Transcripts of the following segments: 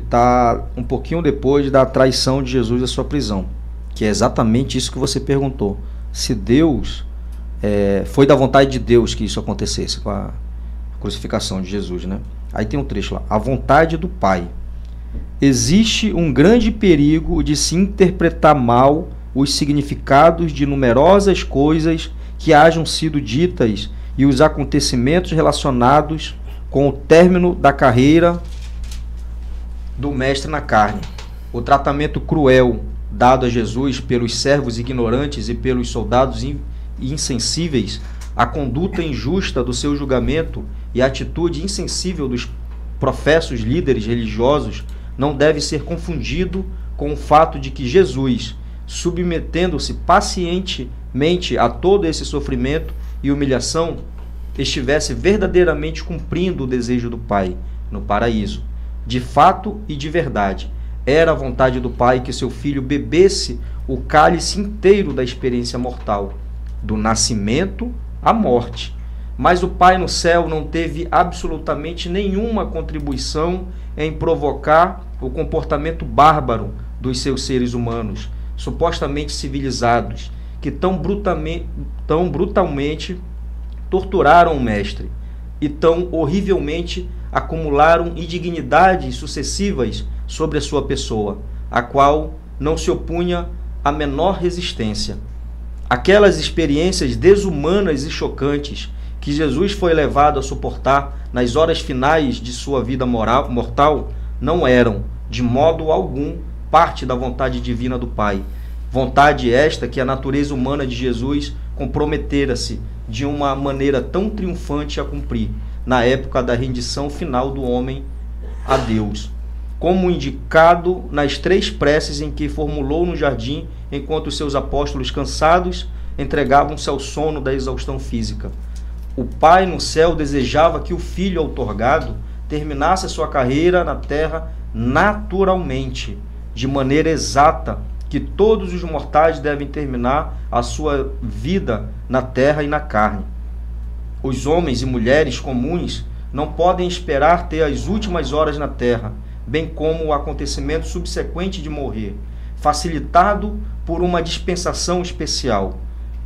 está um pouquinho depois da traição de Jesus à sua prisão, que é exatamente isso que você perguntou. Se Deus, foi da vontade de Deus que isso acontecesse com a crucificação de Jesus, né? Aí tem um trecho lá, a vontade do Pai. Existe um grande perigo de se interpretar mal os significados de numerosas coisas que hajam sido ditas e os acontecimentos relacionados com o término da carreira do mestre na carne. O tratamento cruel dado a Jesus pelos servos ignorantes e pelos soldados insensíveis, a conduta injusta do seu julgamento e a atitude insensível dos professos líderes religiosos não deve ser confundido com o fato de que Jesus, submetendo-se pacientemente a todo esse sofrimento e humilhação, estivesse verdadeiramente cumprindo o desejo do Pai no paraíso. De fato e de verdade, era a vontade do Pai que seu filho bebesse o cálice inteiro da experiência mortal, do nascimento à morte. Mas o Pai no céu não teve absolutamente nenhuma contribuição em provocar o comportamento bárbaro dos seus seres humanos, supostamente civilizados, que tão brutalmente torturaram o Mestre e tão horrivelmente acumularam indignidades sucessivas sobre a sua pessoa, a qual não se opunha a menor resistência. Aquelas experiências desumanas e chocantes que Jesus foi levado a suportar nas horas finais de sua vida mortal não eram, de modo algum, parte da vontade divina do Pai. Vontade esta que a natureza humana de Jesus comprometera-se de uma maneira tão triunfante a cumprir, na época da rendição final do homem a Deus, como indicado nas 3 preces em que formulou no jardim, enquanto seus apóstolos cansados entregavam-se ao sono da exaustão física. O Pai no céu desejava que o Filho outorgado terminasse a sua carreira na terra naturalmente, de maneira exata, que todos os mortais devem terminar a sua vida na terra e na carne. Os homens e mulheres comuns não podem esperar ter as últimas horas na terra, bem como o acontecimento subsequente de morrer, facilitado por uma dispensação especial.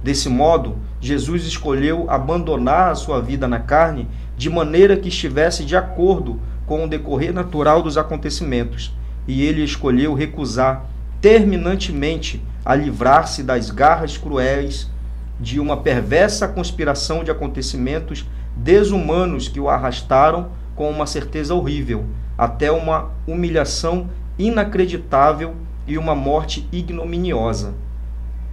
Desse modo, Jesus escolheu abandonar a sua vida na carne de maneira que estivesse de acordo com o decorrer natural dos acontecimentos, e ele escolheu recusar terminantemente a livrar-se das garras cruéis de uma perversa conspiração de acontecimentos desumanos que o arrastaram com uma certeza horrível, até uma humilhação inacreditável e uma morte ignominiosa.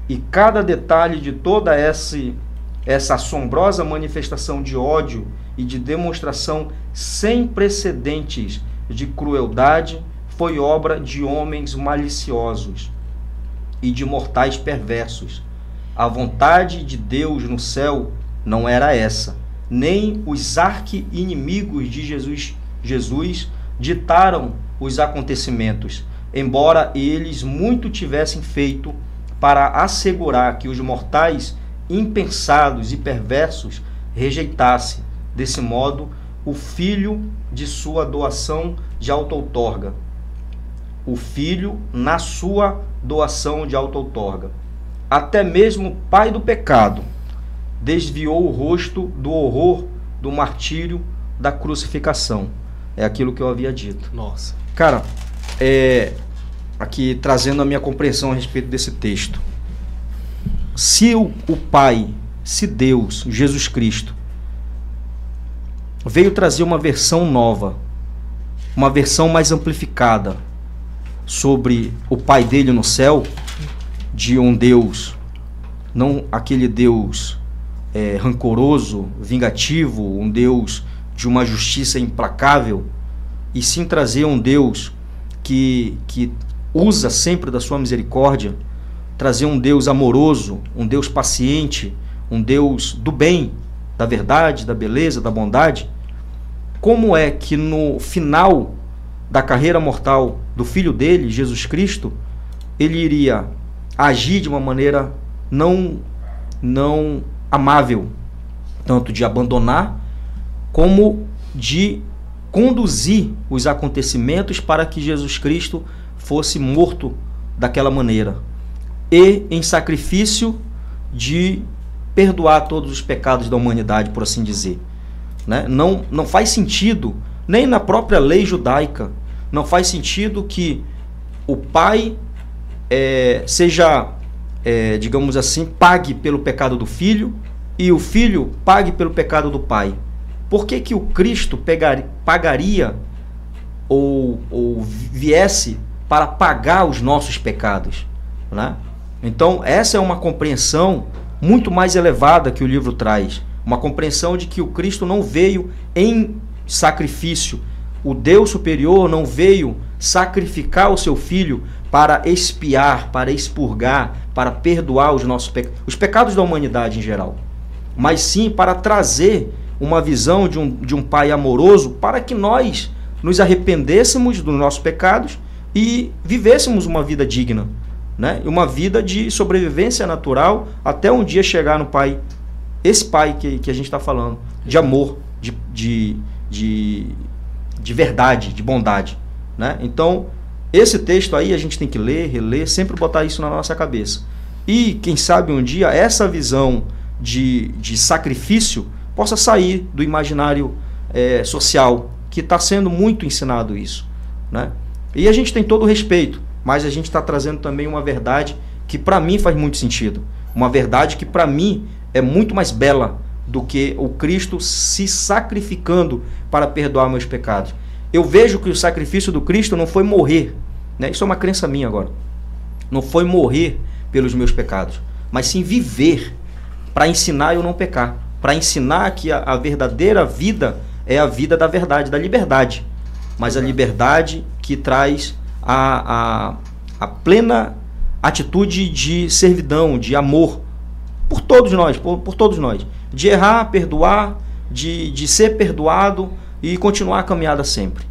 E cada detalhe de toda essa assombrosa manifestação de ódio e de demonstração sem precedentes de crueldade foi obra de homens maliciosos e de mortais perversos. A vontade de Deus no céu não era essa, nem os arqui-inimigos de Jesus ditaram os acontecimentos, embora eles muito tivessem feito para assegurar que os mortais impensados e perversos rejeitassem, desse modo, o Filho de sua doação de auto-outorga. O Filho na sua doação de auto-outorga. Até mesmo o Pai do pecado desviou o rosto do horror do martírio da crucificação. É aquilo que eu havia dito. Nossa. Cara, aqui trazendo a minha compreensão a respeito desse texto. Se o Pai, se Deus, Jesus Cristo, veio trazer uma versão nova, uma versão mais amplificada sobre o Pai dele no céu, de um Deus, não aquele Deus rancoroso, vingativo, um Deus de uma justiça implacável, e sim trazer um Deus que usa sempre da sua misericórdia, trazer um Deus amoroso, um Deus paciente, um Deus do bem, da verdade, da beleza, da bondade. Como é que no final da carreira mortal do Filho dele, Jesus Cristo, ele iria agir de uma maneira não amável, tanto de abandonar como de conduzir os acontecimentos para que Jesus Cristo fosse morto daquela maneira e em sacrifício de perdoar todos os pecados da humanidade, por assim dizer. Né? Não faz sentido, nem na própria lei judaica, não faz sentido que o pai seja, digamos assim, pague pelo pecado do filho e o filho pague pelo pecado do pai. Por que que o Cristo pagaria ou viesse para pagar os nossos pecados? Né? Então, essa é uma compreensão muito mais elevada que o livro traz. Uma compreensão de que o Cristo não veio em sacrifício. O Deus superior não veio sacrificar o seu Filho para expiar, para expurgar, para perdoar os nossos pecados, os pecados da humanidade em geral. Mas sim para trazer uma visão de um Pai amoroso para que nós nos arrependêssemos dos nossos pecados e vivêssemos uma vida digna, né? Uma vida de sobrevivência natural até um dia chegar no Pai, esse Pai que a gente está falando, de amor, de verdade, de bondade, né? Então, esse texto aí a gente tem que ler, reler, sempre botar isso na nossa cabeça. E, quem sabe um dia, essa visão de sacrifício possa sair do imaginário social, que está sendo muito ensinado isso, né? E a gente tem todo o respeito, mas a gente está trazendo também uma verdade que para mim faz muito sentido. Uma verdade que para mim é muito mais bela do que o Cristo se sacrificando para perdoar meus pecados. Eu vejo que o sacrifício do Cristo não foi morrer, né? Isso é uma crença minha agora. Não foi morrer pelos meus pecados, mas sim viver para ensinar eu não pecar. Para ensinar que a verdadeira vida é a vida da verdade, da liberdade. Mas a liberdade que traz a plena atitude de servidão, de amor por todos nós, por todos nós. De errar, perdoar, de ser perdoado e continuar a caminhada sempre.